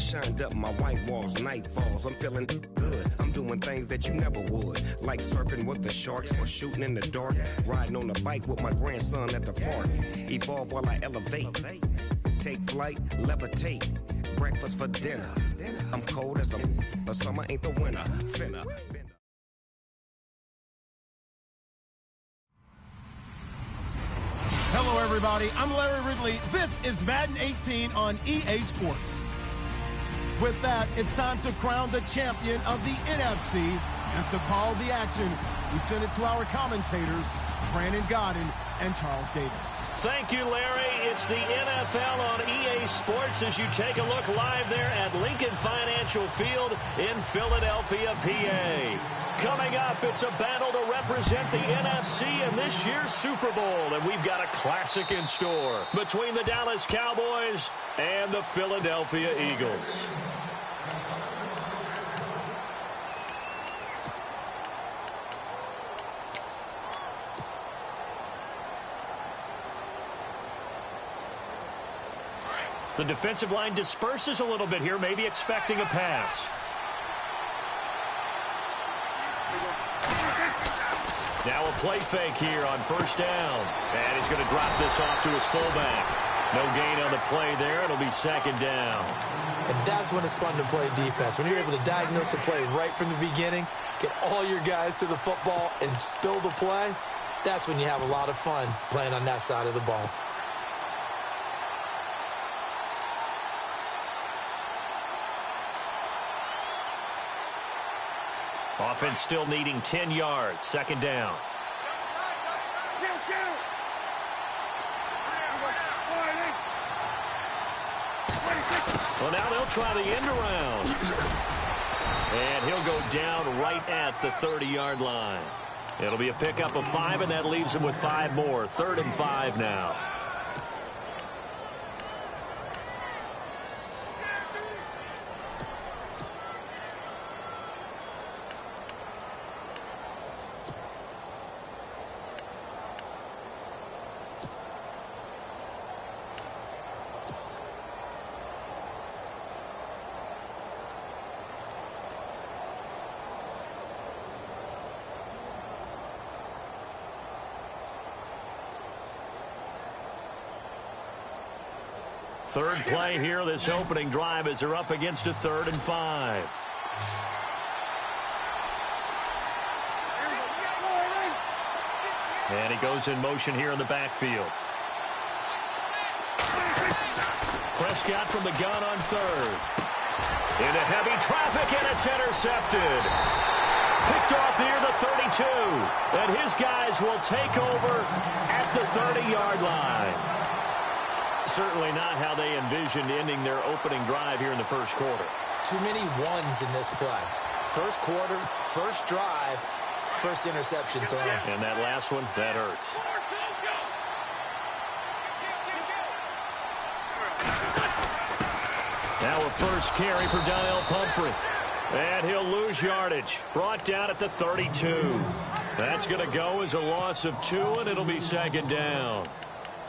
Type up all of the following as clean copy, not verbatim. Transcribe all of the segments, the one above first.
shined up my white walls, night falls. I'm feeling good. I'm doing things that you never would, like surfing with the sharks or shooting in the dark, riding on a bike with my grandson at the park. Evolve while I elevate, take flight, levitate, breakfast for dinner. I'm cold as but summer ain't the winter. Finna. Hello, everybody. I'm Larry Ridley. This is Madden 18 on EA Sports. With that, it's time to crown the champion of the NFC. And to call the action, we send it to our commentators, Brandon Godden and Charles Davis. Thank you, Larry. It's the NFL on EA Sports as you take a look live there at Lincoln Financial Field in Philadelphia, PA. Coming up, it's a battle to represent the NFC in this year's Super Bowl, and we've got a classic in store between the Dallas Cowboys and the Philadelphia Eagles. The defensive line disperses a little bit here, maybe expecting a pass. Now a play fake here on first down. And he's going to drop this off to his fullback. No gain on the play there. It'll be second down. And that's when it's fun to play defense. When you're able to diagnose a play right from the beginning, get all your guys to the football and spill the play, that's when you have a lot of fun playing on that side of the ball. Offense still needing 10 yards. Second down. Well, now they'll try the end around. And he'll go down right at the 30-yard line. It'll be a pickup of 5, and that leaves him with 5 more. 3rd and 5 now. Third play here, this opening drive, as they're up against a 3rd and 5. And he goes in motion here in the backfield. Prescott from the gun on 3rd. Into heavy traffic, and it's intercepted. Picked off near the 32. And his guys will take over at the 30-yard line. Certainly not how they envisioned ending their opening drive here in the first quarter. Too many ones in this play. First quarter, first drive, first interception thrown. And that last one, that hurts. Now a first carry for Donnell Pumphrey. And he'll lose yardage. Brought down at the 32. That's going to go as a loss of 2, and it'll be second down.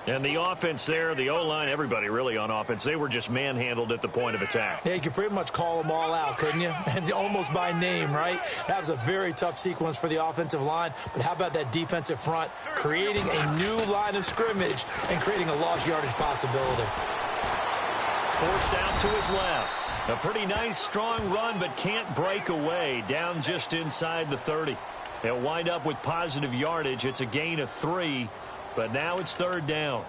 And the offense there, the O-line, everybody really on offense, they were just manhandled at the point of attack. Yeah, you could pretty much call them all out, couldn't you? And almost by name, right? That was a very tough sequence for the offensive line. But how about that defensive front creating a new line of scrimmage and creating a lost yardage possibility? Forced out to his left. A pretty nice, strong run, but can't break away. Down just inside the 30. They'll wind up with positive yardage. It's a gain of 3. But now it's 3rd down.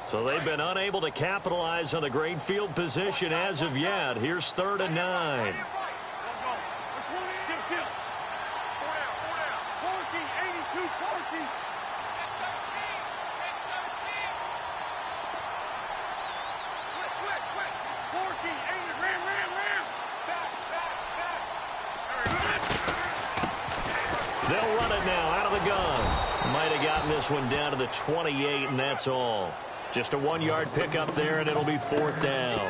So they've been unable to capitalize on the great field position as of yet. Here's 3rd and 9. They'll run it now out of the gun. Might have gotten this one down to the 28, and that's all. Just a 1-yard pickup there, and it'll be 4th down.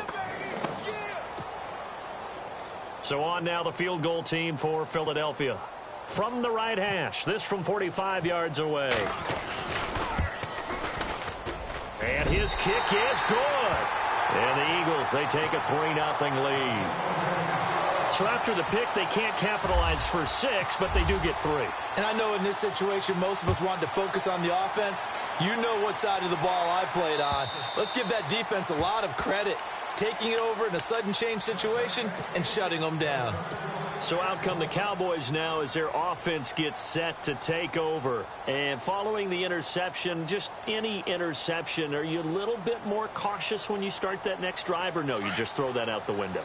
So on now the field goal team for Philadelphia. From the right hash, this from 45 yards away. And his kick is good. And the Eagles, they take a 3-0 lead. So after the pick, they can't capitalize for 6, but they do get 3. And I know in this situation, most of us want to focus on the offense. You know what side of the ball I played on. Let's give that defense a lot of credit, taking it over in a sudden change situation and shutting them down. So out come the Cowboys now as their offense gets set to take over. And following the interception, just any interception, are you a little bit more cautious when you start that next drive, or no, you just throw that out the window?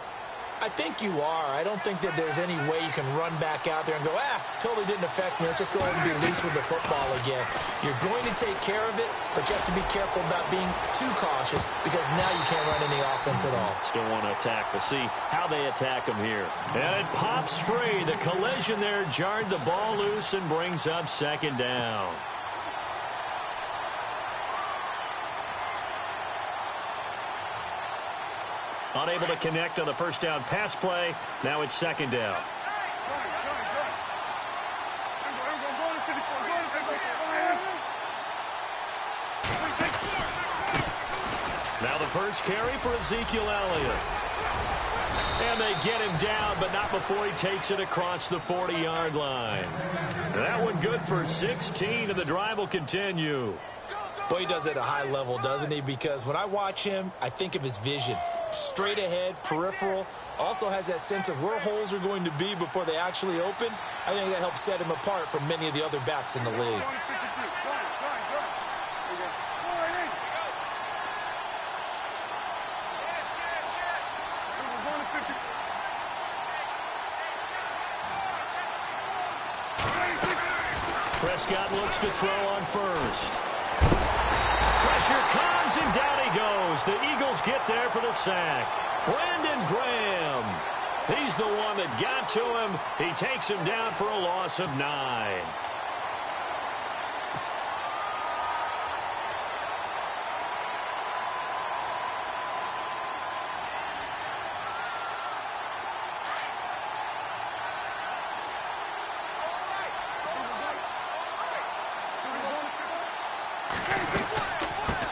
I think you are. I don't think that there's any way you can run back out there and go, totally didn't affect me. Let's just go ahead and be loose with the football again. You're going to take care of it, but you have to be careful about being too cautious because now you can't run any offense at all. Still want to attack. We'll see how they attack them here. And it pops free. The collision there jarred the ball loose and brings up 2nd down. Unable to connect on the first down pass play. Now it's 2nd down. Now the first carry for Ezekiel Elliott. And they get him down, but not before he takes it across the 40-yard line. That one good for 16, and the drive will continue. Boy, he does it at a high level, doesn't he? Because when I watch him, I think of his vision. Straight ahead, peripheral, also has that sense of where holes are going to be before they actually open. I think that helps set him apart from many of the other backs in the league. Prescott looks to throw on first. Pressure comes, and down he goes. The Eagles get there for the sack. Brandon Graham. He's the one that got to him. He takes him down for a loss of 9.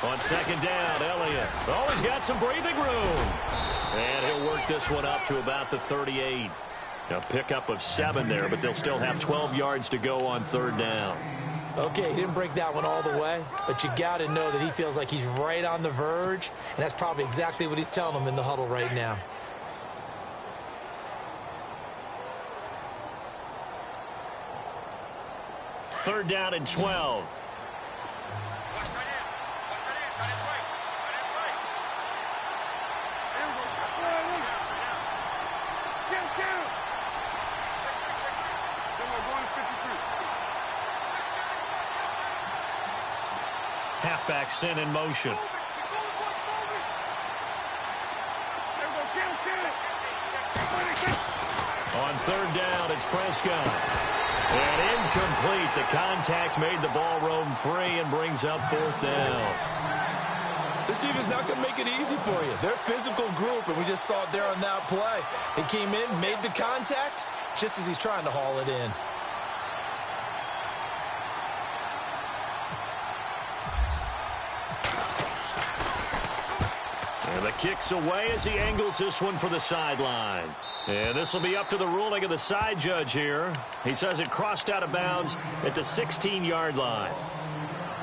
On 2nd down, Elliott. Oh, he's got some breathing room. And he'll work this one up to about the 38. A pickup of 7 there, but they'll still have 12 yards to go on 3rd down. Okay, he didn't break that one all the way, but you got to know that he feels like he's right on the verge, and that's probably exactly what he's telling them in the huddle right now. Third down and 12. Halfback sent in motion. On 3rd down, it's Prescott. And incomplete. The contact made the ball roam free and brings up 4th down. This team is not going to make it easy for you. They're a physical group, and we just saw it there on that play. They came in, made the contact, just as he's trying to haul it in. And the kick's away as he angles this one for the sideline. And this will be up to the ruling of the side judge here. He says it crossed out of bounds at the 16-yard line.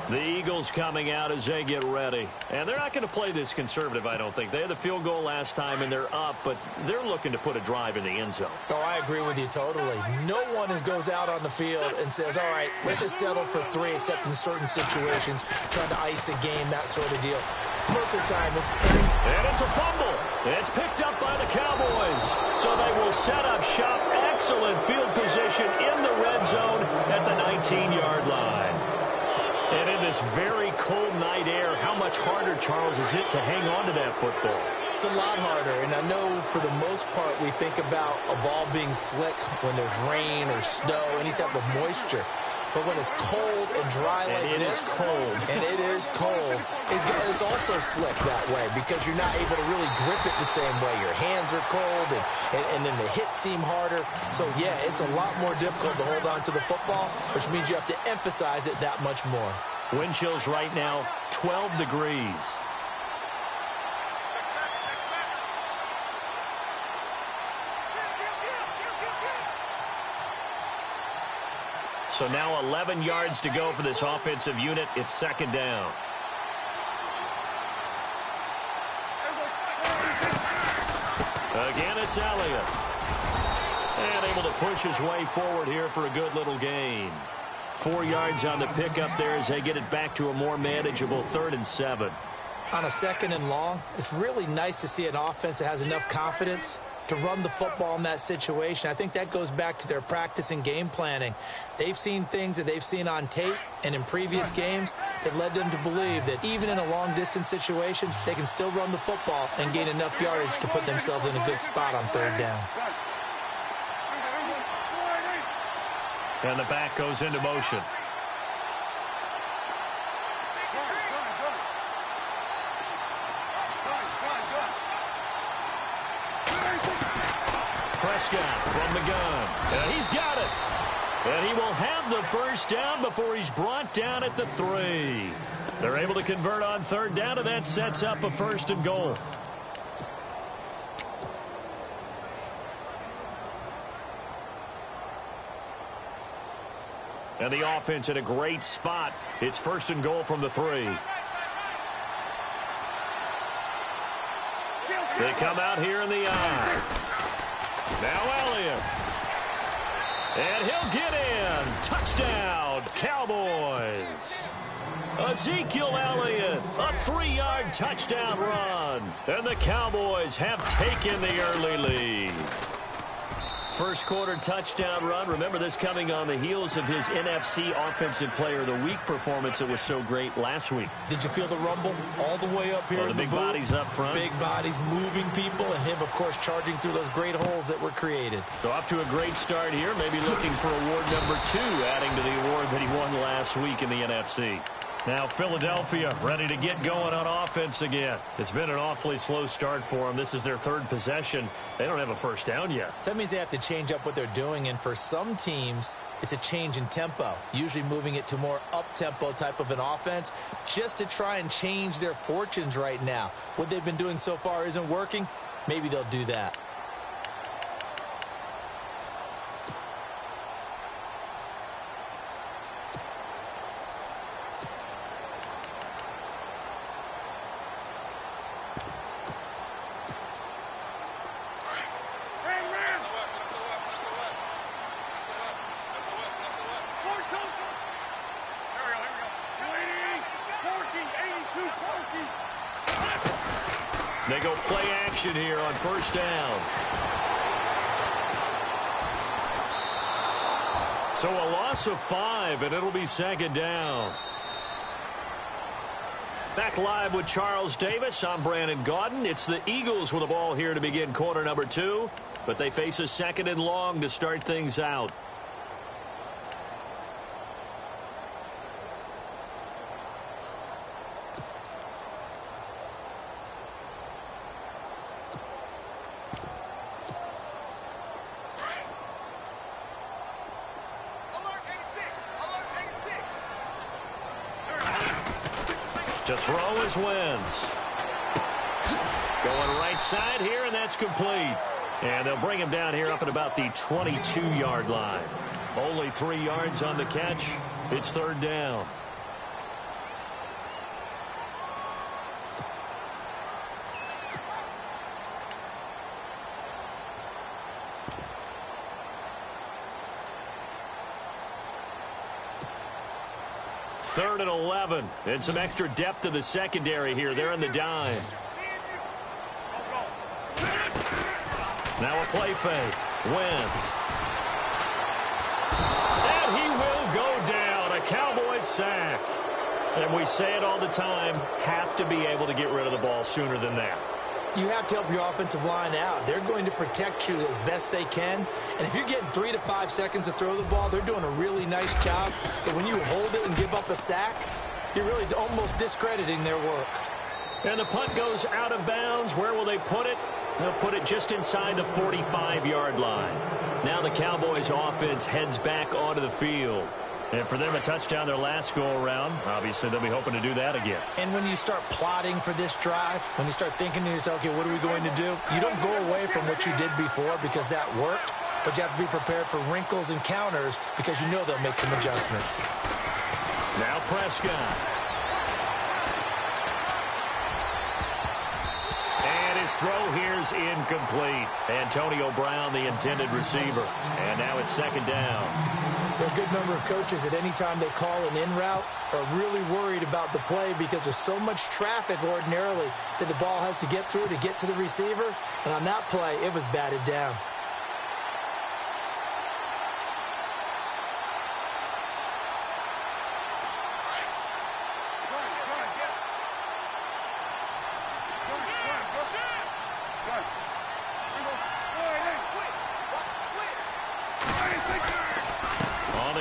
The Eagles coming out as they get ready. And they're not going to play this conservative, I don't think. They had the field goal last time, and they're up, but they're looking to put a drive in the end zone. Oh, I agree with you totally. No one goes out on the field and says, all right, let's just settle for 3, except in certain situations, trying to ice a game, that sort of deal. Most of the time, it's and it's a fumble. It's picked up by the Cowboys. So they will set up shop. Excellent field position in the red zone at the 19-yard line. And in this very cold night air, how much harder, Charles, is it to hang on to that football? It's a lot harder, and I know for the most part we think about a ball being slick when there's rain or snow, any type of moisture. But when it's cold and dry like this, and it is cold, it's also slick that way because you're not able to really grip it the same way. Your hands are cold, and then the hits seem harder. So, yeah, it's a lot more difficult to hold on to the football, which means you have to emphasize it that much more. Wind chills right now, 12 degrees. So now 11 yards to go for this offensive unit. It's second down. Again, it's Elliott. And able to push his way forward here for a good little gain. 4 yards on the pickup there as they get it back to a more manageable 3rd and 7. On a 2nd and long, it's really nice to see an offense that has enough confidence to run the football in that situation. I think that goes back to their practice and game planning. They've seen things that they've seen on tape and in previous games that led them to believe that even in a long-distance situation, they can still run the football and gain enough yardage to put themselves in a good spot on 3rd down. And the back goes into motion. Prescott from the gun. And he's got it. And he will have the first down before he's brought down at the 3. They're able to convert on 3rd down, and that sets up a 1st and goal. And the offense in a great spot. It's 1st and goal from the 3. They come out here in the eye. Now Elliott. And he'll get in. Touchdown, Cowboys. Ezekiel Elliott, a 3-yard touchdown run. And the Cowboys have taken the early lead. First quarter touchdown run. Remember, this coming on the heels of his NFC Offensive Player of the Week performance that was so great last week. Did you feel the rumble all the way up here? The big bodies up front. Big bodies moving people, and him, of course, charging through those great holes that were created. So off to a great start here. Maybe looking for award number 2, adding to the award that he won last week in the NFC. Now Philadelphia ready to get going on offense again. It's been an awfully slow start for them. This is their 3rd possession. They don't have a first down yet. So that means they have to change up what they're doing, and for some teams, it's a change in tempo, usually moving it to more up-tempo type of an offense just to try and change their fortunes right now. What they've been doing so far isn't working. Maybe they'll do that. They go play action here on 1st down. So a loss of 5, and it'll be 2nd down. Back live with Charles Davis. I'm Brandon Gaudin. It's the Eagles with the ball here to begin quarter number 2, but they face a 2nd and long to start things out. To throw is Wentz. Going right side here, and that's complete. And they'll bring him down here up at about the 22-yard line. Only 3 yards on the catch. It's 3rd down. Third and 11, and some extra depth to the secondary here. They're in the dime. Now a play fake. Wentz. And he will go down. A Cowboys sack. And we say it all the time, have to be able to get rid of the ball sooner than that. You have to help your offensive line out. They're going to protect you as best they can. And if you're getting 3 to 5 seconds to throw the ball, they're doing a really nice job. But when you hold it and give up a sack, you're really almost discrediting their work. And the punt goes out of bounds. Where will they put it? They'll put it just inside the 45-yard line. Now the Cowboys offense heads back onto the field. And for them, a touchdown their last go-around. Obviously, they'll be hoping to do that again. And when you start plotting for this drive, when you start thinking to yourself, okay, what are we going to do? You don't go away from what you did before because that worked, but you have to be prepared for wrinkles and counters because you know they'll make some adjustments. Now Prescott. And his throw here's incomplete. Antonio Brown, the intended receiver. And now it's second down. There are a good number of coaches that any time they call an in route are really worried about the play because there's so much traffic ordinarily that the ball has to get through to get to the receiver. And on that play, it was batted down.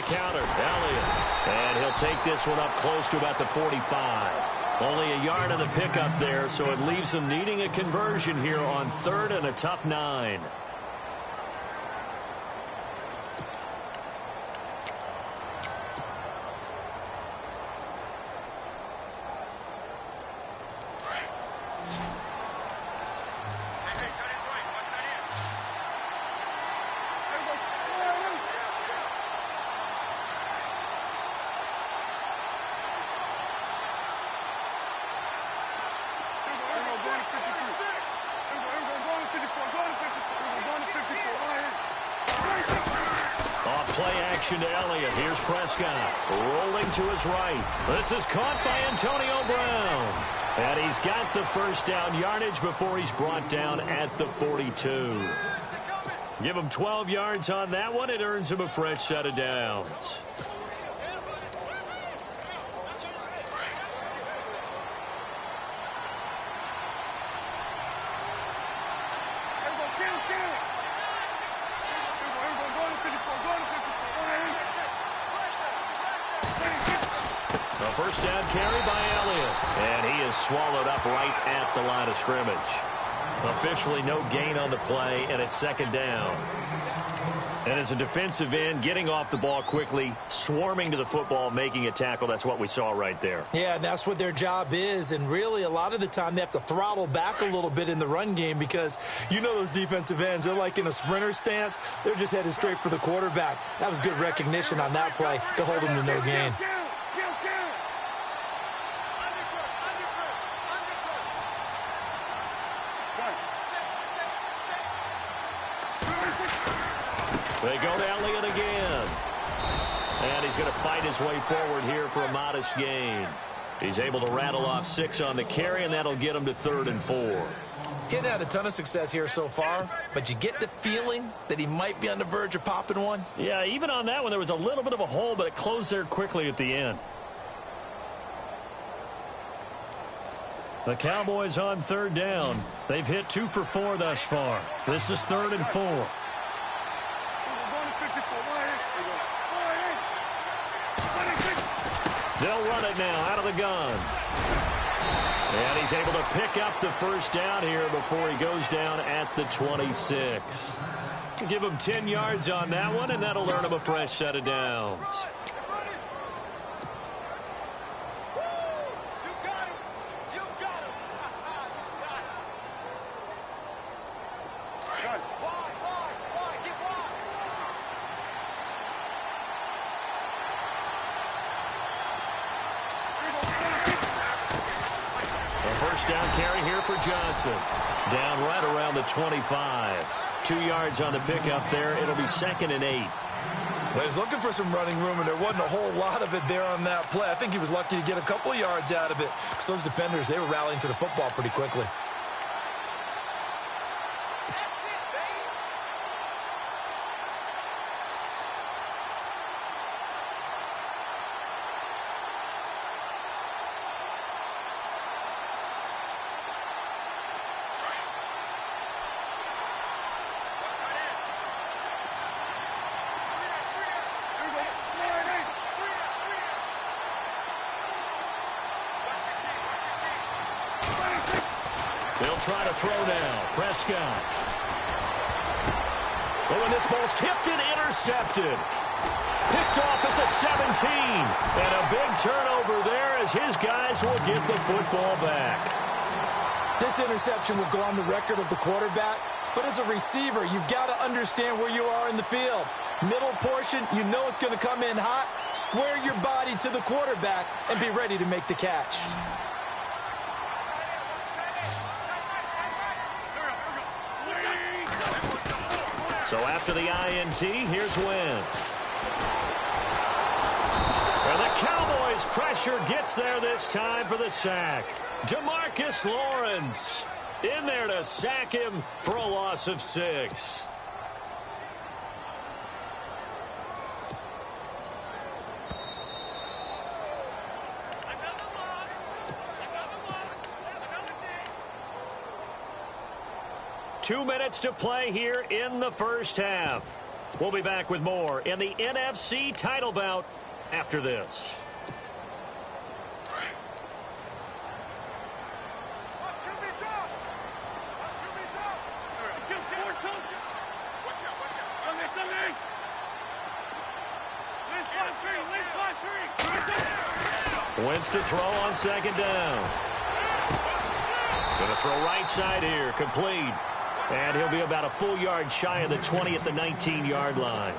Counter, Elliott. And he'll take this one up close to about the 45. Only a yard on the pickup there, so it leaves him needing a conversion here on 3rd and a tough 9. To Elliott. Here's Prescott rolling to his right. This is caught by Antonio Brown. And he's got the first down yardage before he's brought down at the 42. Give him 12 yards on that one. It earns him a fresh set of downs. First down carry by Elliott. And he is swallowed up right at the line of scrimmage. Officially no gain on the play, and it's second down. And as a defensive end, getting off the ball quickly, swarming to the football, making a tackle, that's what we saw right there. Yeah, and that's what their job is. And really, a lot of the time, they have to throttle back a little bit in the run game because you know those defensive ends, they're like in a sprinter stance. They're just headed straight for the quarterback. That was good recognition on that play to hold him to no gain. They go to Elliott again. And he's going to fight his way forward here for a modest gain. He's able to rattle off 6 on the carry, and that'll get him to 3rd and 4. He hadn't had a ton of success here so far, but you get the feeling that he might be on the verge of popping one. Yeah, even on that one, there was a little bit of a hole, but it closed there quickly at the end. The Cowboys on 3rd down. They've hit 2 for 4 thus far. This is 3rd and 4. They'll run it now out of the gun. And he's able to pick up the first down here before he goes down at the 26. Give him 10 yards on that one, and that'll earn him a fresh set of downs. First down carry here for Johnson. Down right around the 25. 2 yards on the pickup there. It'll be 2nd and 8. Well, he's looking for some running room, and there wasn't a whole lot of it there on that play. I think he was lucky to get a couple of yards out of it because those defenders, they were rallying to the football pretty quickly. They'll try to throw now. Prescott. Oh, and this ball's tipped and intercepted. Picked off at the 17. And a big turnover there as his guys will get the football back. This interception will go on the record of the quarterback, but as a receiver, you've got to understand where you are in the field. Middle portion, you know it's going to come in hot. Square your body to the quarterback and be ready to make the catch. So after the INT, here's Wentz. And the Cowboys' pressure gets there this time for the sack. DeMarcus Lawrence in there to sack him for a loss of 6. Two minutes to play here in the first half. We'll be back with more in the NFC title bout after this. Wentz to throw on second down. Going to throw right side here, complete. And he'll be about a full yard shy of the 20 at the 19-yard line.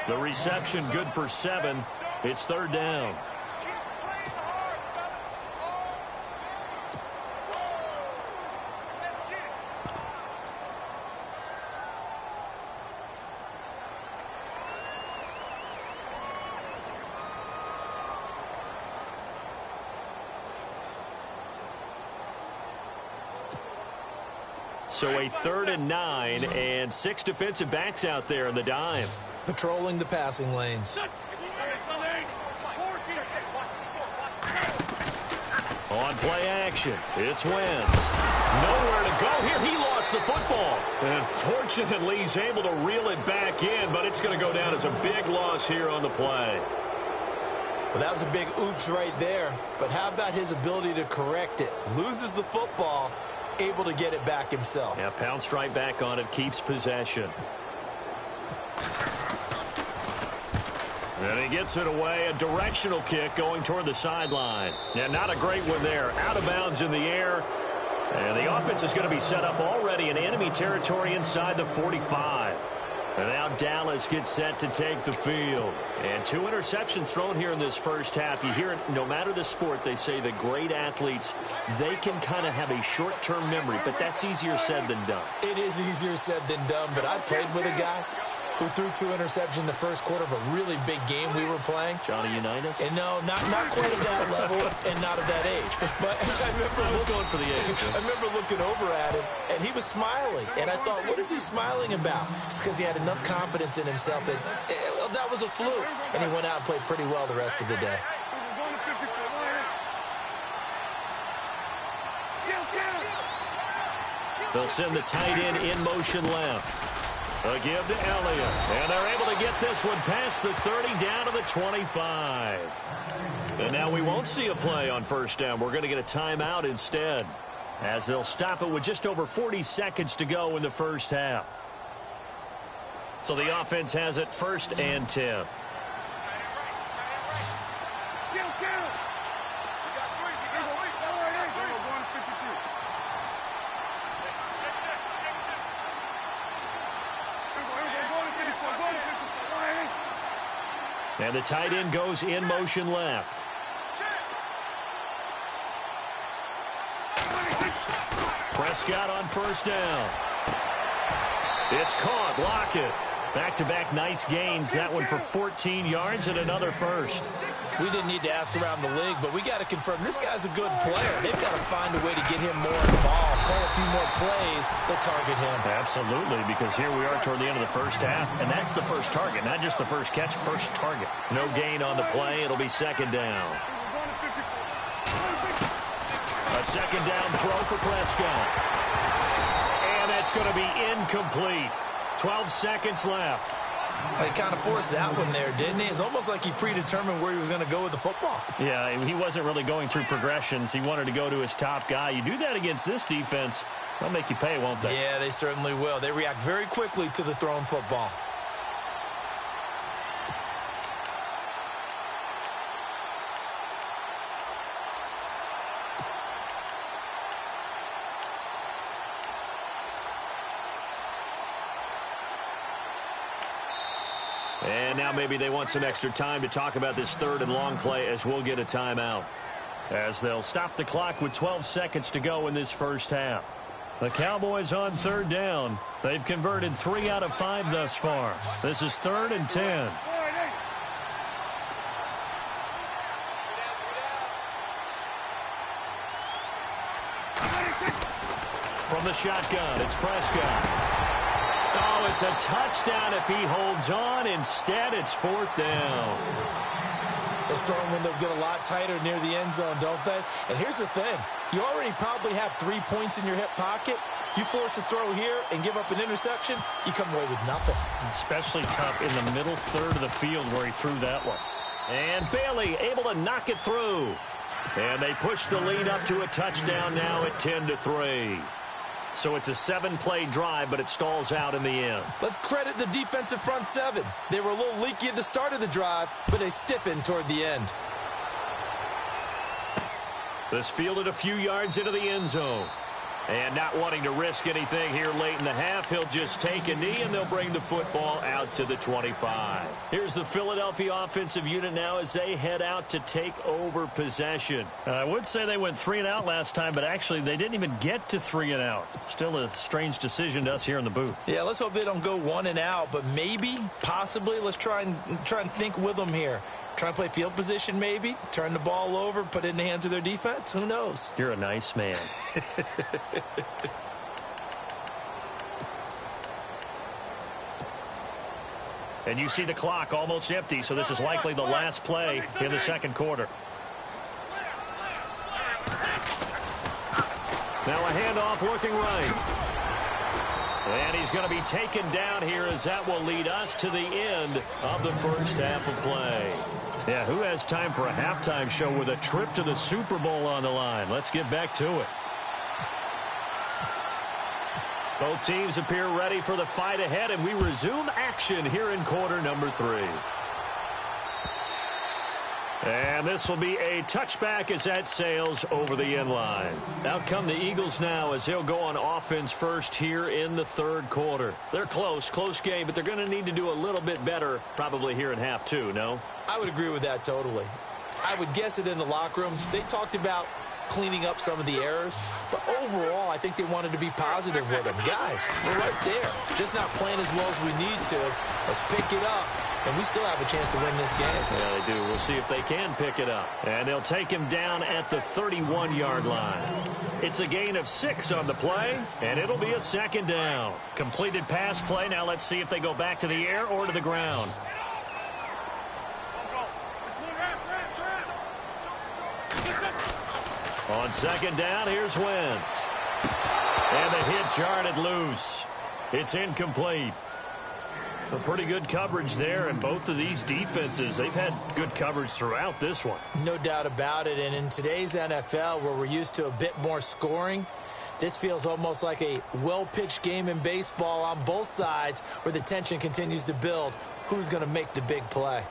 The reception good for 7. It's third down. So a 3rd and 9 and 6 defensive backs out there in the dime. Patrolling the passing lanes. On play action, it's Wentz. Nowhere to go here. He lost the football. And fortunately, he's able to reel it back in, but it's going to go down as a big loss here on the play. Well, that was a big oops right there. But how about his ability to correct it? Loses the football, able to get it back himself. Yeah, pounced right back on it, keeps possession. And he gets it away, a directional kick going toward the sideline. Yeah, not a great one there. Out of bounds in the air. And the offense is going to be set up already in enemy territory inside the 45. And now Dallas gets set to take the field. And 2 interceptions thrown here in this first half. You hear it, no matter the sport, they say the great athletes, they can kind of have a short-term memory, but that's easier said than done. It is easier said than done, but I played with a guy who threw 2 interceptions in the first quarter of a really big game we were playing. Johnny Unitas? And no, not quite at that level and not at that age. But I was going for the age. I remember looking over at him, and he was smiling. And I thought, what is he smiling about? It's because he had enough confidence in himself that that was a fluke. And he went out and played pretty well the rest of the day. They'll send the tight end in motion left. A give to Elliott. And they're able to get this one past the 30 down to the 25. And now we won't see a play on first down. We're going to get a timeout instead, as they'll stop it with just over 40 seconds to go in the first half. So the offense has it 1st and 10. And the tight end goes in motion left. Prescott on first down. It's caught. Lockett. Back-to-back nice gains. That one for 14 yards and another first. We didn't need to ask around the league, but we got to confirm this guy's a good player. They've got to find a way to get him more involved, call a few more plays that target him. Absolutely, because here we are toward the end of the first half, and that's the first target, not just the first catch, first target. No gain on the play. It'll be second down. A second down throw for Prescott. And that's going to be incomplete. 12 seconds left. He kind of forced that one there, didn't he? It's almost like he predetermined where he was going to go with the football. Yeah, he wasn't really going through progressions. He wanted to go to his top guy. You do that against this defense, they'll make you pay, won't they? Yeah, they certainly will. They react very quickly to the thrown football. And now maybe they want some extra time to talk about this third and long play as we'll get a timeout. As they'll stop the clock with 12 seconds to go in this first half. The Cowboys on third down. They've converted 3 out of 5 thus far. This is 3rd and 10. From the shotgun, it's Prescott. Oh, it's a touchdown if he holds on. Instead, it's 4th down. Those throwing windows get a lot tighter near the end zone, don't they? And here's the thing. You already probably have 3 points in your hip pocket. You force a throw here and give up an interception, you come away with nothing. Especially tough in the middle third of the field where he threw that one. And Bailey able to knock it through. And they push the lead up to a touchdown now at 10-3. So it's a 7-play drive, but it stalls out in the end. Let's credit the defensive front 7. They were a little leaky at the start of the drive, but they stiffened toward the end. This fielded a few yards into the end zone. And not wanting to risk anything here late in the half, he'll just take a knee, and they'll bring the football out to the 25. Here's the Philadelphia offensive unit now as they head out to take over possession. I would say they went 3 and out last time, but actually they didn't even get to 3 and out. Still a strange decision to us here in the booth. Yeah, let's hope they don't go 1 and out, but maybe, possibly, let's try and think with them here. Try and play field position maybe, turn the ball over, put it in the hands of their defense. Who knows? You're a nice man. And you see the clock almost empty, so this is likely the last play in the second quarter. Now a handoff looking right. And he's going to be taken down here as that will lead us to the end of the first half of play. Yeah, who has time for a halftime show with a trip to the Super Bowl on the line? Let's get back to it. Both teams appear ready for the fight ahead, and we resume action here in quarter number 3. And this will be a touchback as that sails over the end line. Out come the Eagles now as they'll go on offense first here in the third quarter. They're close game, but they're going to need to do a little bit better probably here in half 2, no? I would agree with that totally. I would guess it in the locker room. They talked about cleaning up some of the errors, but overall I think they wanted to be positive with them. Guys, we're right there. Just not playing as well as we need to. Let's pick it up, and we still have a chance to win this game. Yeah, they do. We'll see if they can pick it up. And they'll take him down at the 31-yard line. It's a gain of 6 on the play, and it'll be a second down. Completed pass play. Now let's see if they go back to the air or to the ground. On second down, here's Wentz. And the hit jarred it loose. It's incomplete. A pretty good coverage there, and both of these defenses, they've had good coverage throughout this one. No doubt about it, and in today's NFL, where we're used to a bit more scoring, this feels almost like a well-pitched game in baseball on both sides where the tension continues to build. Who's going to make the big play?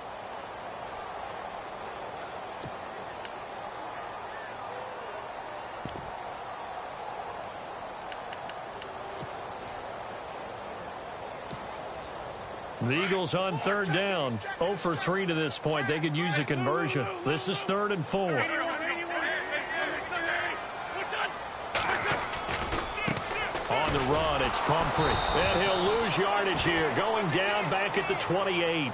The Eagles on third down. 0 for 3 to this point. They could use a conversion. This is 3rd and 4. On the run, it's Pumphrey. And he'll lose yardage here. Going down back at the 28.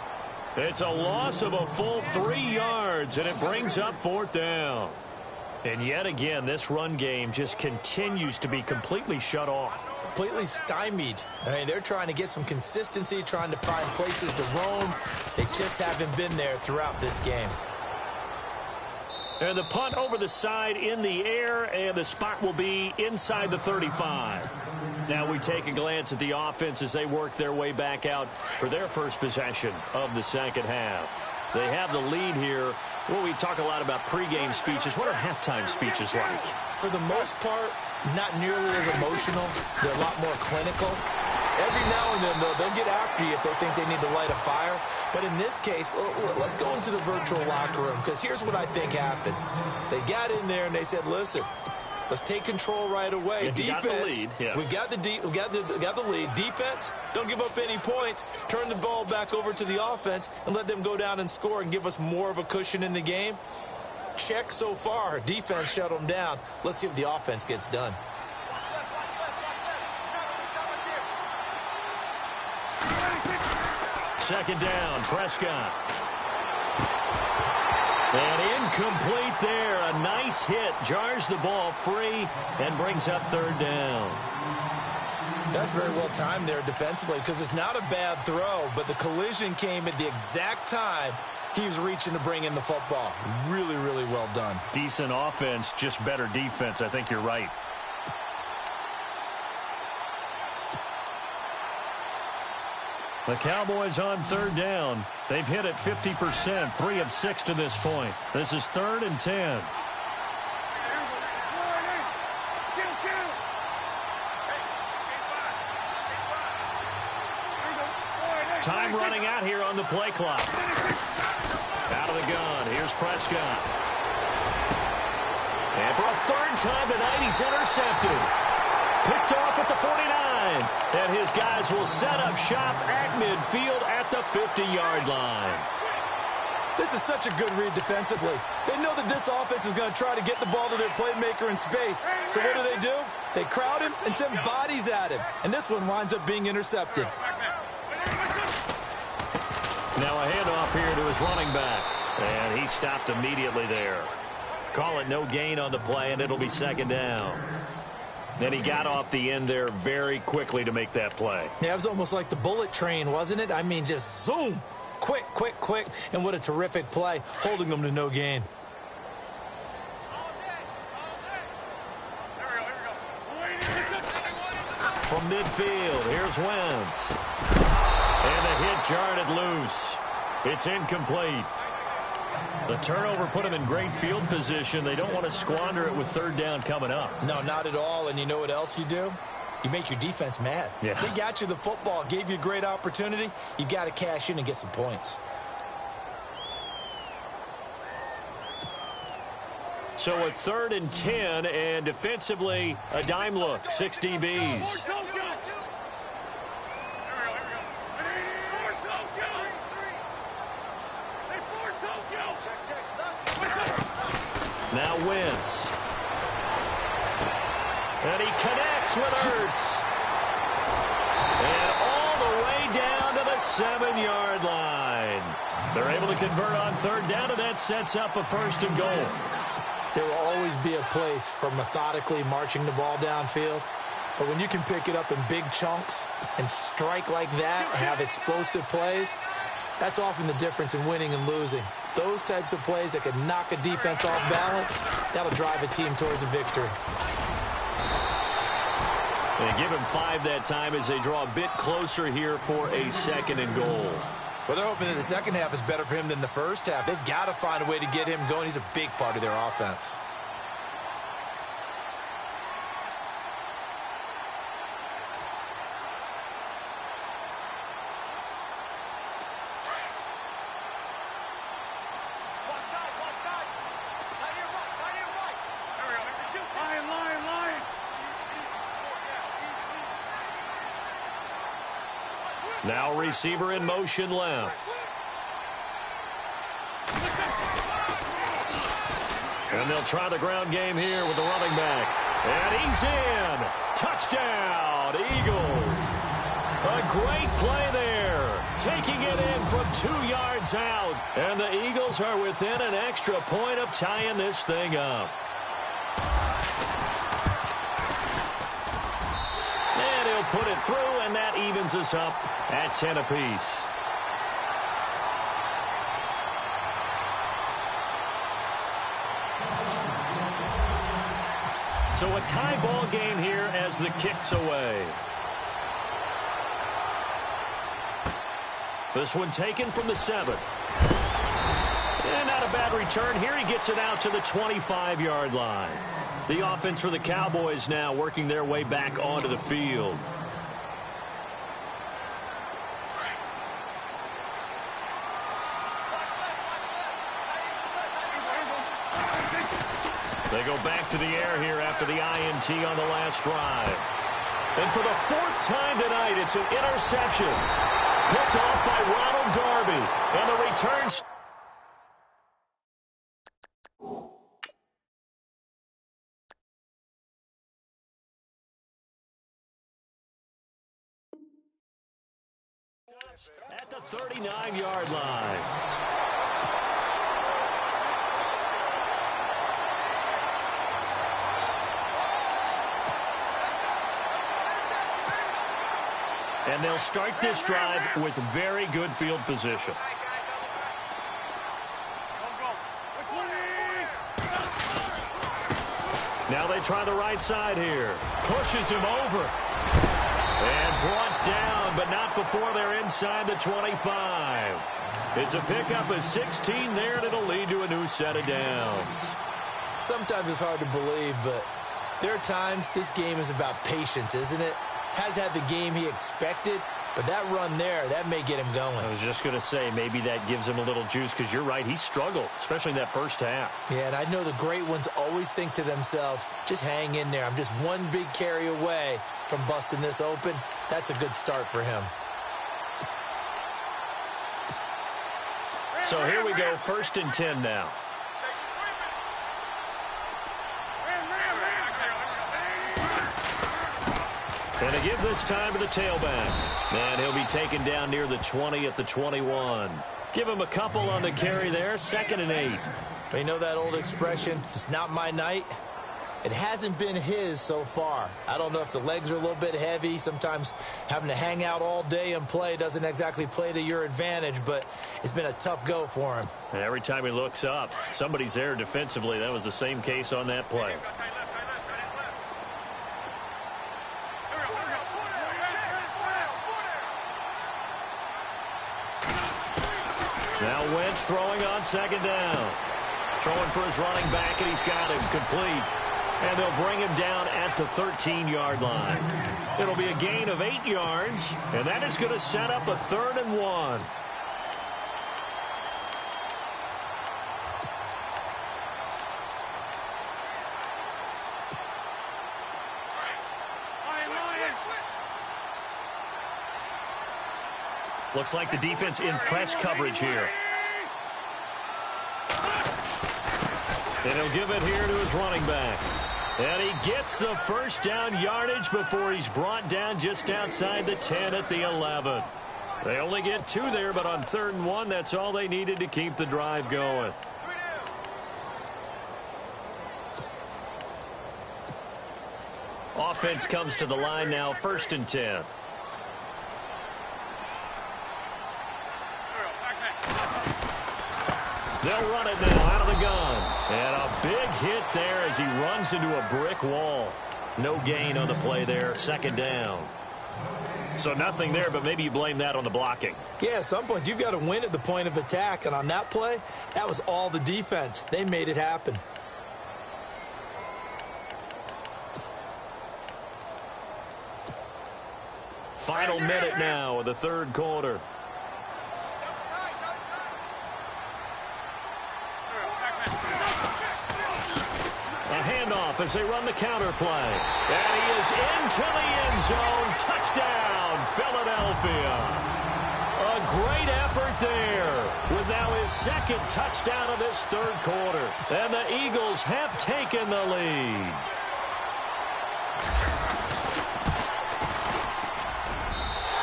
It's a loss of a full 3 yards, and it brings up 4th down. And yet again, this run game just continues to be completely shut off. Completely stymied. I mean, they're trying to get some consistency, trying to find places to roam. They just haven't been there throughout this game. And the punt over the side in the air, and the spot will be inside the 35. Now we take a glance at the offense as they work their way back out for their first possession of the second half. They have the lead here. Well, we talk a lot about pregame speeches. What are halftime speeches like? For the most part, not nearly as emotional. They're a lot more clinical. Every now and then, though, they'll get after you if they think they need to light a fire. But in this case, let's go into the virtual locker room, because here's what I think happened. They got in there and they said, listen, let's take control right away. Yeah, defense, yeah. we got the lead. Defense, don't give up any points. Turn the ball back over to the offense and let them go down and score and give us more of a cushion in the game. Check so far. Defense shut them down. Let's see if the offense gets done. Second down, Prescott. And incomplete there. A nice hit. Jars the ball free and brings up third down. That's very well timed there defensively, because it's not a bad throw, but the collision came at the exact time he was reaching to bring in the football. Really, really well done. Decent offense, just better defense. I think you're right. The Cowboys on third down. They've hit it 50%, 3 of 6 to this point. This is 3rd and 10. Time running out here on the play clock. Out of the gun. Here's Prescott. And for a third time tonight, he's intercepted. Picked off at the 49. And his guys will set up shop at midfield at the 50-yard line. This is such a good read defensively. They know that this offense is going to try to get the ball to their playmaker in space. So what do? They crowd him and send bodies at him. And this one winds up being intercepted. Now a handoff here to his running back. And he stopped immediately there. Call it no gain on the play, and it'll be second down. Then he got off the end there very quickly to make that play. Yeah, it was almost like the bullet train, wasn't it? I mean, just zoom. Quick, quick, quick. And what a terrific play, holding them to no gain. From midfield, here's Wentz. And the hit jarred it loose. It's incomplete. The turnover put him in great field position. They don't want to squander it with third down coming up. No, not at all. And you know what else you do? You make your defense mad. Yeah. They got you the football, gave you a great opportunity. You got to cash in and get some points. So a 3rd and 10, and defensively, a dime look, 6 DBs. Now Wentz. And he connects with Ertz. And all the way down to the 7-yard line. They're able to convert on third down, and that sets up a 1st and goal. There will always be a place for methodically marching the ball downfield. But when you can pick it up in big chunks and strike like that, have explosive plays, that's often the difference in winning and losing. Those types of plays that can knock a defense off balance, that'll drive a team towards a victory. They give him 5 that time as they draw a bit closer here for a 2nd and goal. Well, they're hoping that the second half is better for him than the first half. They've got to find a way to get him going. He's a big part of their offense. Now receiver in motion left. And they'll try the ground game here with the running back. And he's in. Touchdown, Eagles. A great play there. Taking it in from 2 yards out. And the Eagles are within an extra point of tying this thing up. And he'll put it through, and that evens us up at 10 apiece. So a tie ball game here as the kick's away. This one taken from the 7. And not a bad return here. He gets it out to the 25-yard line. The offense for the Cowboys now working their way back onto the field. They go back to the air here after the INT on the last drive. And for the 4th time tonight, it's an interception. Picked off by Ronald Darby. And the return. At the 39-yard line. And they'll start this drive with very good field position. Now they try the right side here. Pushes him over. And brought down, but not before they're inside the 25. It's a pickup of 16 there, and it'll lead to a new set of downs. Sometimes it's hard to believe, but there are times this game is about patience, isn't it? Has had the game he expected, but that run there, that may get him going. I was just going to say, maybe that gives him a little juice, because you're right, he struggled, especially in that first half. Yeah, and I know the great ones always think to themselves, just hang in there. I'm just one big carry away from busting this open. That's a good start for him. So here we go, 1st and 10 now. And a give this time to the tailback. And he'll be taken down near the 20 at the 21. Give him a couple on the carry there, 2nd and 8. But you know that old expression, it's not my night? It hasn't been his so far. I don't know if the legs are a little bit heavy. Sometimes having to hang out all day and play doesn't exactly play to your advantage, but it's been a tough go for him. And every time he looks up, somebody's there defensively. That was the same case on that play. Now Wentz throwing on 2nd down. Throwing for his running back, and he's got him complete. And they'll bring him down at the 13-yard line. It'll be a gain of 8 yards, and that is going to set up a 3rd and 1. Looks like the defense in press coverage here. And he'll give it here to his running back. And he gets the 1st down yardage before he's brought down just outside the 10 at the 11. They only get 2 there, but on 3rd and 1, that's all they needed to keep the drive going. Offense comes to the line now, 1st and 10. They'll run it now out of the gun. And a big hit there as he runs into a brick wall. No gain on the play there, 2nd down. So nothing there, but maybe you blame that on the blocking. Yeah, at some point you've got to win at the point of attack. And on that play, that was all the defense. They made it happen. Final minute now of the 3rd quarter. As they run the counter play. And he is into the end zone. Touchdown, Philadelphia. A great effort there with now his 2nd touchdown of this 3rd quarter. And the Eagles have taken the lead.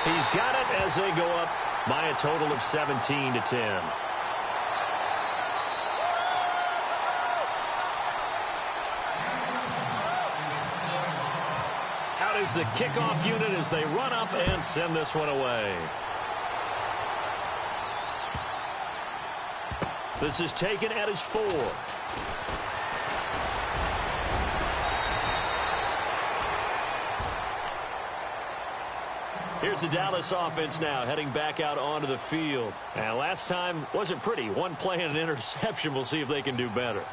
He's got it as they go up by a total of 17-10. Is the kickoff unit as they run up and send this one away. This is taken at his 4. Here's the Dallas offense now heading back out onto the field. And last time wasn't pretty. One play and an interception. We'll see if they can do better.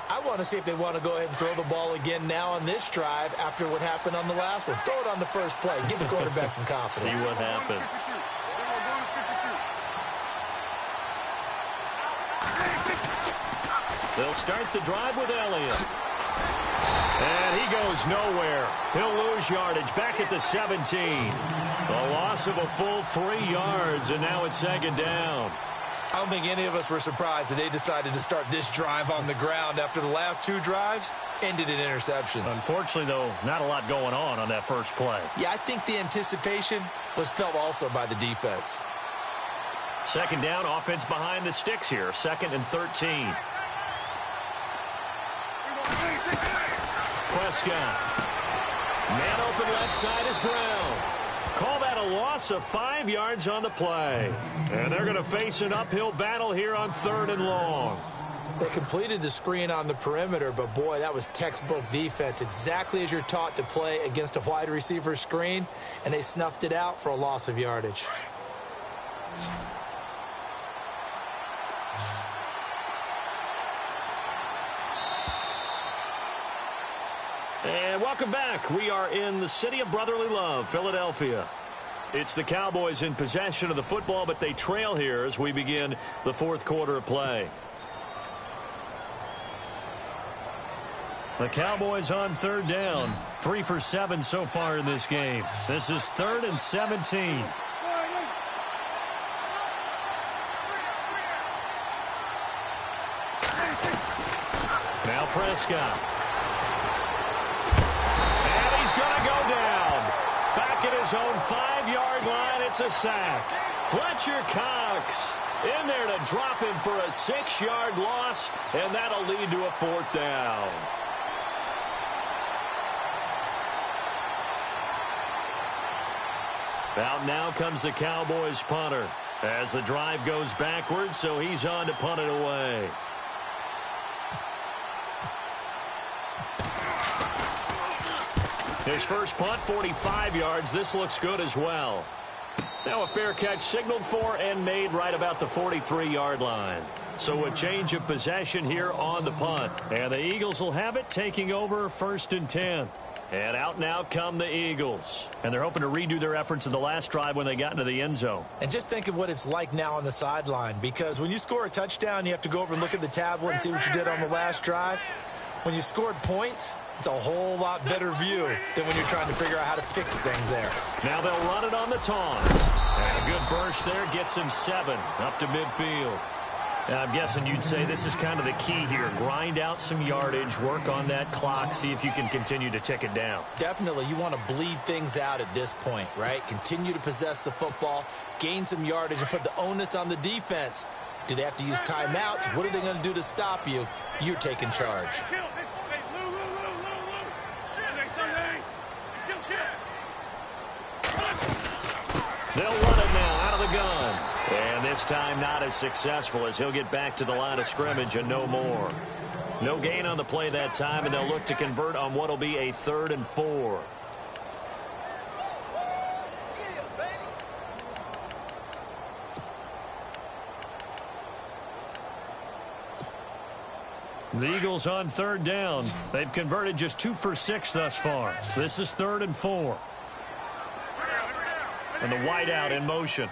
I want to see if they want to go ahead and throw the ball again now on this drive after what happened on the last one. Throw it on the first play. Give the quarterback some confidence. See what happens. They'll start the drive with Elliott. And he goes nowhere. He'll lose yardage back at the 17. A loss of a full 3 yards, and now it's second down. I don't think any of us were surprised that they decided to start this drive on the ground after the last 2 drives ended in interceptions. Unfortunately, though, not a lot going on that first play. Yeah, I think the anticipation was felt also by the defense. Second down, offense behind the sticks here. 2nd and 13. Prescott. Man open left side is Brown. Call that a loss of 5 yards on the play. And they're going to face an uphill battle here on 3rd and long. They completed the screen on the perimeter, but boy, that was textbook defense. Exactly as you're taught to play against a wide receiver screen, and they snuffed it out for a loss of yardage. And welcome back. We are in the city of brotherly love, Philadelphia. It's the Cowboys in possession of the football, but they trail here as we begin the 4th quarter of play. The Cowboys on 3rd down. 3 for 7 so far in this game. This is 3rd and 17. Now Prescott. Back at his own 5-yard line, it's a sack. Fletcher Cox in there to drop him for a 6-yard loss, and that'll lead to a 4th down. Out now comes the Cowboys punter as the drive goes backwards, so he's on to punt it away. His first punt, 45 yards. This looks good as well. Now a fair catch signaled for and made right about the 43-yard line. So a change of possession here on the punt. And the Eagles will have it, taking over 1st and 10. And out now come the Eagles. And they're hoping to redo their efforts in the last drive when they got into the end zone. And just think of what it's like now on the sideline. Because when you score a touchdown, you have to go over and look at the tablet and see what you did on the last drive. When you scored points, it's a whole lot better view than when you're trying to figure out how to fix things there. Now they'll run it on the toss. And a good burst there gets him 7 up to midfield. And I'm guessing you'd say this is kind of the key here. Grind out some yardage, work on that clock, see if you can continue to tick it down. Definitely. You want to bleed things out at this point, right? Continue to possess the football, gain some yardage, and put the onus on the defense. Do they have to use timeouts? What are they going to do to stop you? You're taking charge. They'll run it now out of the gun. And this time not as successful as he'll get back to the line of scrimmage and no more. No gain on the play that time, and they'll look to convert on what will be a 3rd and 4. The Eagles on 3rd down. They've converted just 2 for 6 thus far. This is 3rd and 4. And the wideout in motion.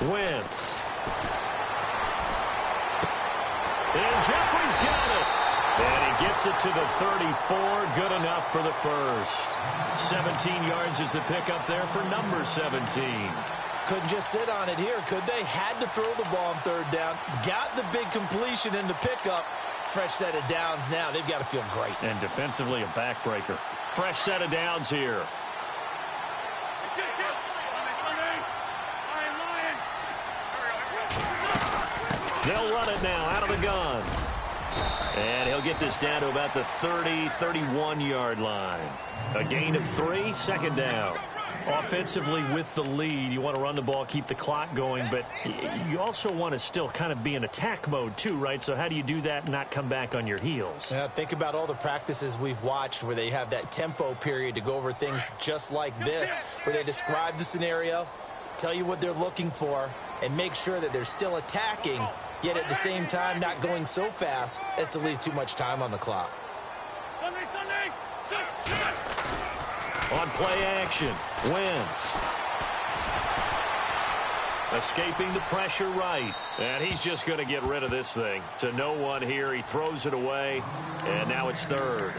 Wentz. And Jeffrey's got it. And he gets it to the 34. Good enough for the first. 17 yards is the pickup there for number 17. Couldn't just sit on it here, could they? Had to throw the ball on 3rd down. Got the big completion in the pickup. Fresh set of downs now. They've got to feel great. And defensively, a backbreaker. Fresh set of downs here. They'll run it now out of the gun. And he'll get this down to about the 30, 31-yard line. A gain of 3, 2nd down. Offensively with the lead, you want to run the ball, keep the clock going, but you also want to still kind of be in attack mode too, right? So how do you do that and not come back on your heels? Yeah, think about all the practices we've watched where they have that tempo period to go over things just like this, where they describe the scenario, tell you what they're looking for, and make sure that they're still attacking, yet at the same time not going so fast as to leave too much time on the clock. On play action, Wentz. Escaping the pressure right. And he's just going to get rid of this thing. To no one here. He throws it away. And now it's third.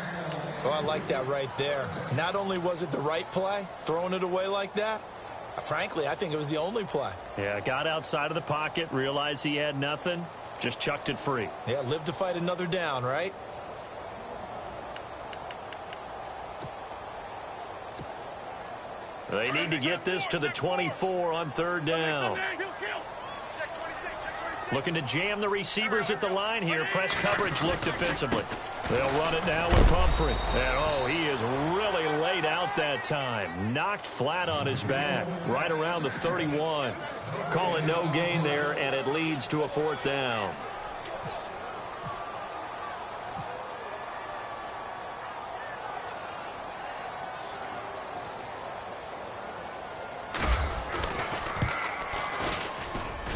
Oh, I like that right there. Not only was it the right play, throwing it away like that, frankly, I think it was the only play. Yeah, got outside of the pocket, realized he had nothing, just chucked it free. Yeah, live to fight another down, right? They need to get this to the 24 on third down. Looking to jam the receivers at the line here. Press coverage look defensively. They'll run it now with Pumphrey. And, oh, he is really laid out that time. Knocked flat on his back. Right around the 31. Call it no gain there, and it leads to a fourth down.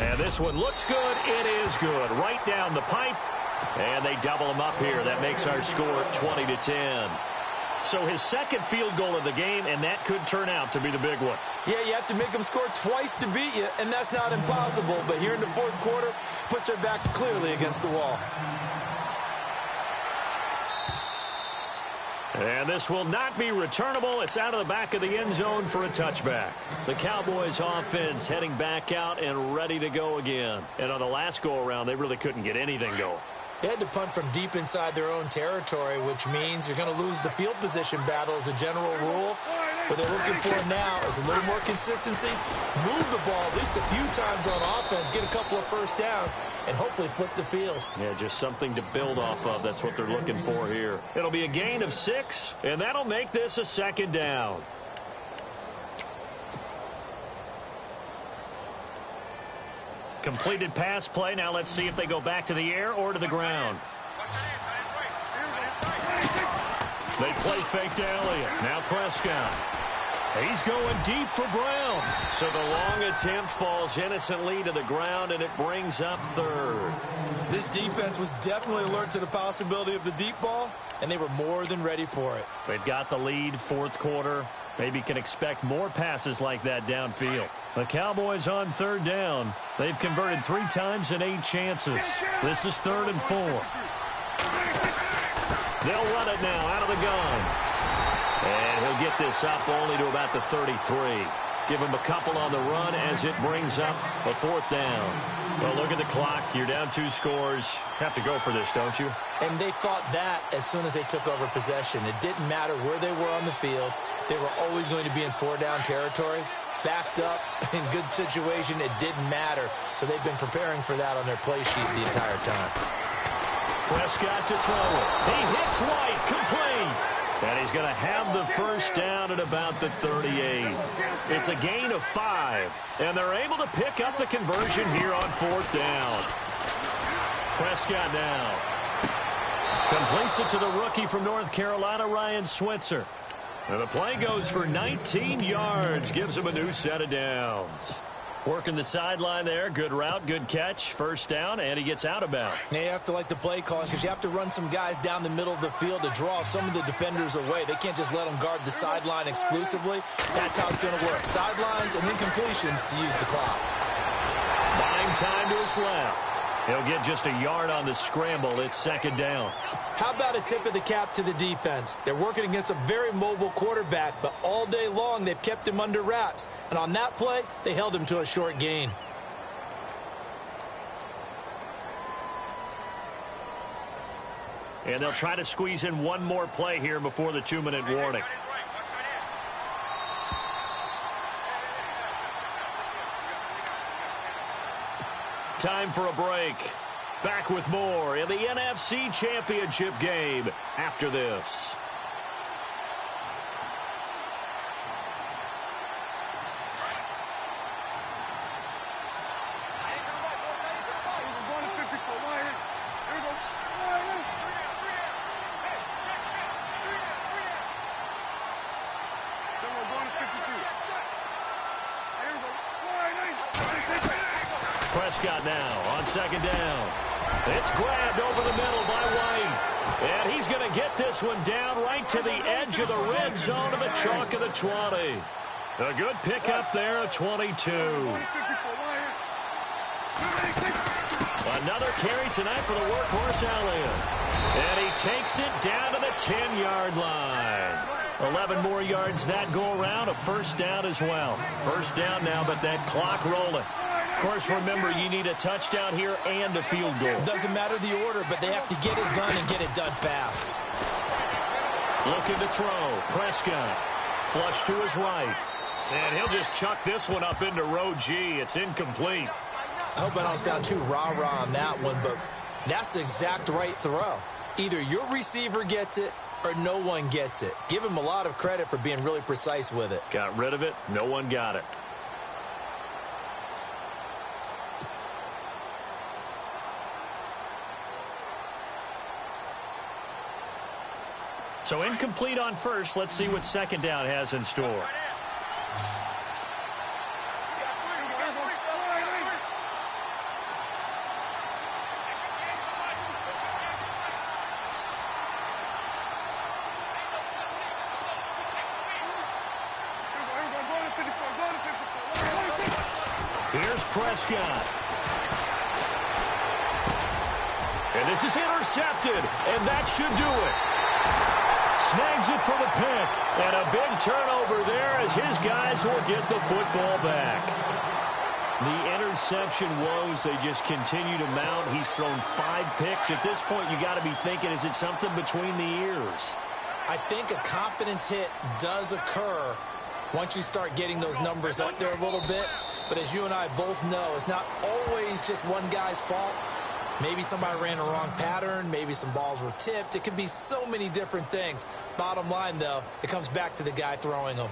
And this one looks good. It is good. Right down the pipe. And they double him up here. That makes our score 20-10. So his second field goal of the game, and that could turn out to be the big one. Yeah, you have to make them score twice to beat you, and that's not impossible. But here in the fourth quarter, puts their backs clearly against the wall. And this will not be returnable. It's out of the back of the end zone for a touchback. The Cowboys offense heading back out and ready to go again. And on the last go-around, they really couldn't get anything going. They had to punt from deep inside their own territory, which means you're going to lose the field position battle as a general rule. What they're looking for now is a little more consistency, move the ball at least a few times on offense, get a couple of first downs, and hopefully flip the field. Yeah, just something to build off of. That's what they're looking for here. It'll be a gain of 6, and that'll make this a second down. Completed pass play. Now let's see if they go back to the air or to the ground. They play fake to Elliott. Now Prescott. He's going deep for Brown. So the long attempt falls innocently to the ground, and it brings up third. This defense was definitely alert to the possibility of the deep ball, and they were more than ready for it. They've got the lead, fourth quarter. Maybe can expect more passes like that downfield. The Cowboys on third down. They've converted 3 times in 8 chances. This is 3rd and 4. They'll run it now out of the gun. And he'll get this up only to about the 33. Give him a couple on the run as it brings up a 4th down. Well, look at the clock. You're down 2 scores. Have to go for this, don't you? And they thought that as soon as they took over possession. It didn't matter where they were on the field. They were always going to be in 4-down territory. Backed up, in good situation, it didn't matter. So they've been preparing for that on their play sheet the entire time. Prescott to throw it. He hits White, complete. And he's going to have the first down at about the 38. It's a gain of 5. And they're able to pick up the conversion here on 4th down. Prescott now completes it to the rookie from North Carolina, Ryan Switzer. And the play goes for 19 yards. Gives him a new set of downs. Working the sideline there. Good route, good catch. First down, and he gets out of bounds. Yeah, you have to like the play calling because you have to run some guys down the middle of the field to draw some of the defenders away. They can't just let them guard the sideline exclusively. That's how it's going to work. Sidelines and then completions to use the clock. Buying time to his left. He'll get just a yard on the scramble. It's 2nd down. How about a tip of the cap to the defense? They're working against a very mobile quarterback, but all day long they've kept him under wraps. And on that play, they held him to a short gain. And they'll try to squeeze in one more play here before the 2-minute warning. Time for a break. Back with more in the NFC Championship game after this. Prescott now on second down. It's grabbed over the middle by White. And he's going to get this one down right to the edge of the red zone of the chalk of the 20. A good pickup there at 22. Another carry tonight for the workhorse Elliott. And he takes it down to the 10-yard line. 11 more yards that go around, a first down as well. First down now, but that clock rolling. Of course, remember, you need a touchdown here and a field goal. Doesn't matter the order, but they have to get it done and get it done fast. Looking to throw. Prescott. Flush to his right. And he'll just chuck this one up into row G. It's incomplete. I hope I don't sound too rah-rah on that one, but that's the exact right throw. Either your receiver gets it or no one gets it. Give him a lot of credit for being really precise with it. Got rid of it. No one got it. So incomplete on first. Let's see what second down has in store. Here's Prescott. And this is intercepted, and that should do it. Snags it for the pick, and a big turnover there as his guys will get the football back. The interception woes, they just continue to mount. He's thrown 5 picks. At this point, you got to be thinking, is it something between the ears? I think a confidence hit does occur once you start getting those numbers up there a little bit. But as you and I both know, it's not always just one guy's fault. Maybe somebody ran a wrong pattern. Maybe some balls were tipped. It could be so many different things. Bottom line, though, it comes back to the guy throwing them.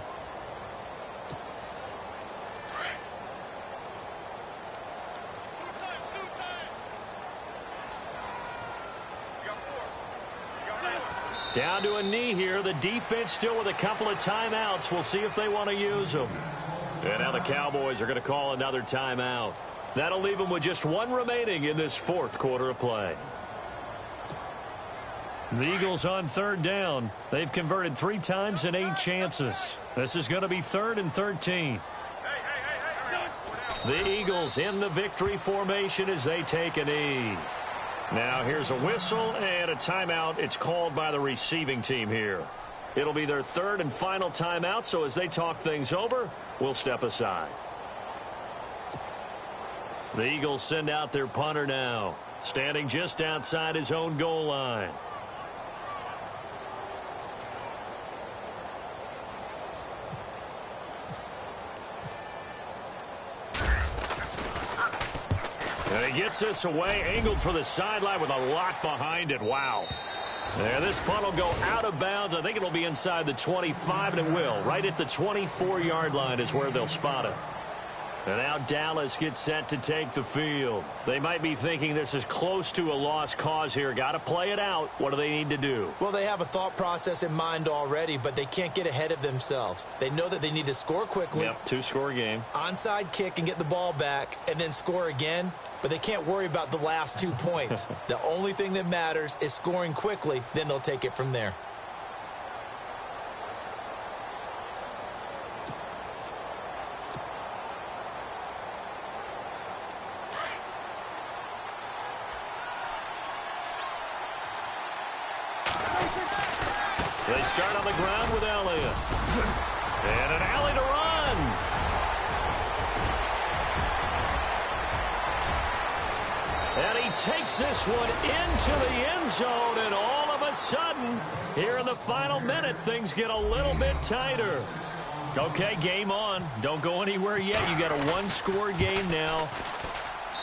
Down to a knee here. The defense still with a couple of timeouts. We'll see if they want to use them. And now the Cowboys are going to call another timeout. That'll leave them with just one remaining in this fourth quarter of play. The Eagles on third down. They've converted 3 times in 8 chances. This is going to be 3rd and 13. The Eagles in the victory formation as they take a knee. Now here's a whistle and a timeout. It's called by the receiving team here. It'll be their 3rd and final timeout, so as they talk things over, we'll step aside. The Eagles send out their punter now, standing just outside his own goal line. And he gets this away, angled for the sideline with a lot behind it. Wow. There, this punt will go out of bounds. I think it'll be inside the 25, and it will. Right at the 24-yard line is where they'll spot it. And now Dallas gets set to take the field. They might be thinking this is close to a lost cause here. Got to play it out. What do they need to do? Well, they have a thought process in mind already, but they can't get ahead of themselves. They know that they need to score quickly. Yep, 2-score game. Onside kick and get the ball back, and then score again. But they can't worry about the last 2 points. The only thing that matters is scoring quickly. Then they'll take it from there. They start on the ground with Elliott. And an alley to run. And he takes this one into the end zone, and all of a sudden, here in the final minute, things get a little bit tighter. Okay, game on. Don't go anywhere yet. You got a 1-score game now.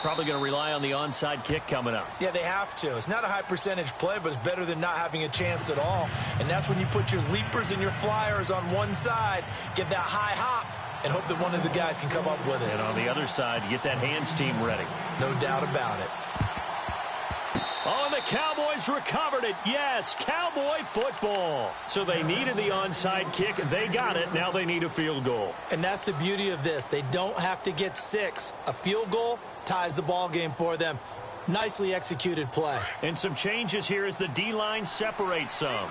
Probably going to rely on the onside kick coming up. Yeah, they have to. It's not a high percentage play, but it's better than not having a chance at all. And that's when you put your leapers and your flyers on one side, get that high hop, and hope that one of the guys can come up with it. And on the other side, you get that hands team ready. No doubt about it. Oh, and the Cowboys recovered it. Yes, Cowboy football. So they needed the onside kick. They got it. Now they need a field goal. And that's the beauty of this. They don't have to get 6. A field goal, ties the ball game for them. Nicely executed play. And some changes here as the D-line separates some.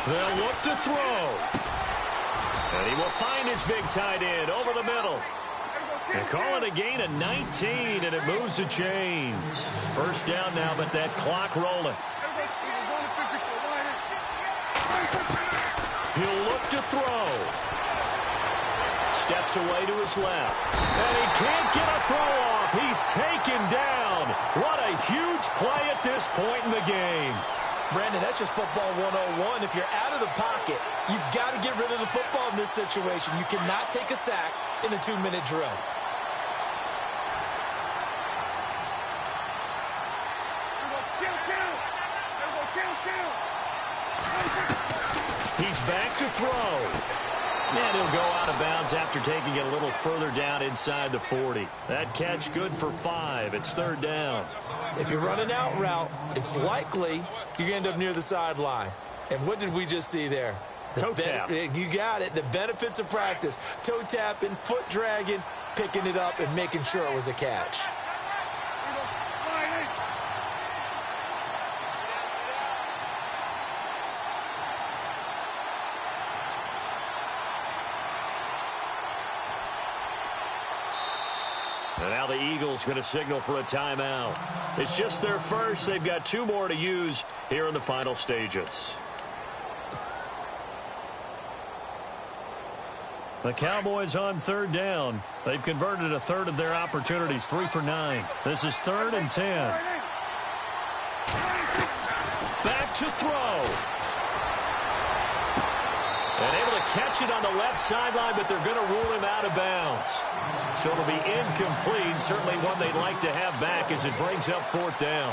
They'll look to throw. And he will find his big tight end over the middle. They call it a gain of 19, and it moves the chains. First down now, but that clock rolling. He'll look to throw. Steps away to his left. And he can't get a throw off. He's taken down. What a huge play at this point in the game. Brandon, that's just football 101. If you're out of the pocket, you've got to get rid of the football in this situation. You cannot take a sack in a 2-minute drill. He's back to throw. And he'll go out of bounds after taking it a little further down inside the 40. That catch good for 5. It's third down. If you run an out route, it's likely you're going to end up near the sideline. And what did we just see there? Toe tap. You got it. The benefits of practice. Toe tapping, foot dragging, picking it up, and making sure it was a catch. And now the Eagles going to signal for a timeout. It's just their first. They've got 2 more to use here in the final stages. The Cowboys on third down. They've converted a third of their opportunities, 3 for 9. This is 3rd and 10. Back to throw. And able to catch it on the left sideline, but they're going to rule him out of bounds. So it'll be incomplete. Certainly one they'd like to have back as it brings up 4th down.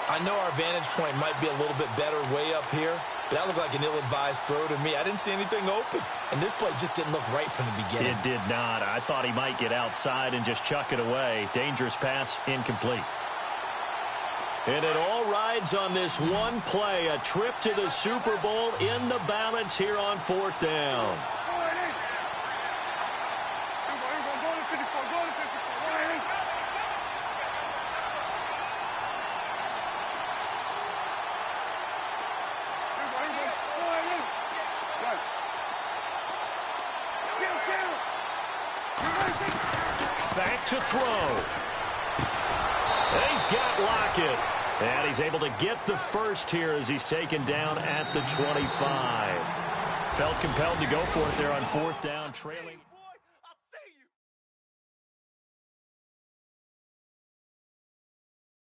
I know our vantage point might be a little bit better way up here, but that looked like an ill-advised throw to me. I didn't see anything open, and this play just didn't look right from the beginning. It did not. I thought he might get outside and just chuck it away. Dangerous pass, incomplete. And it all rides on this one play, a trip to the Super Bowl in the balance here on 4th down. Back to throw. And he's got Lockett. And he's able to get the first here as he's taken down at the 25. Felt compelled to go for it there on 4th down, trailing.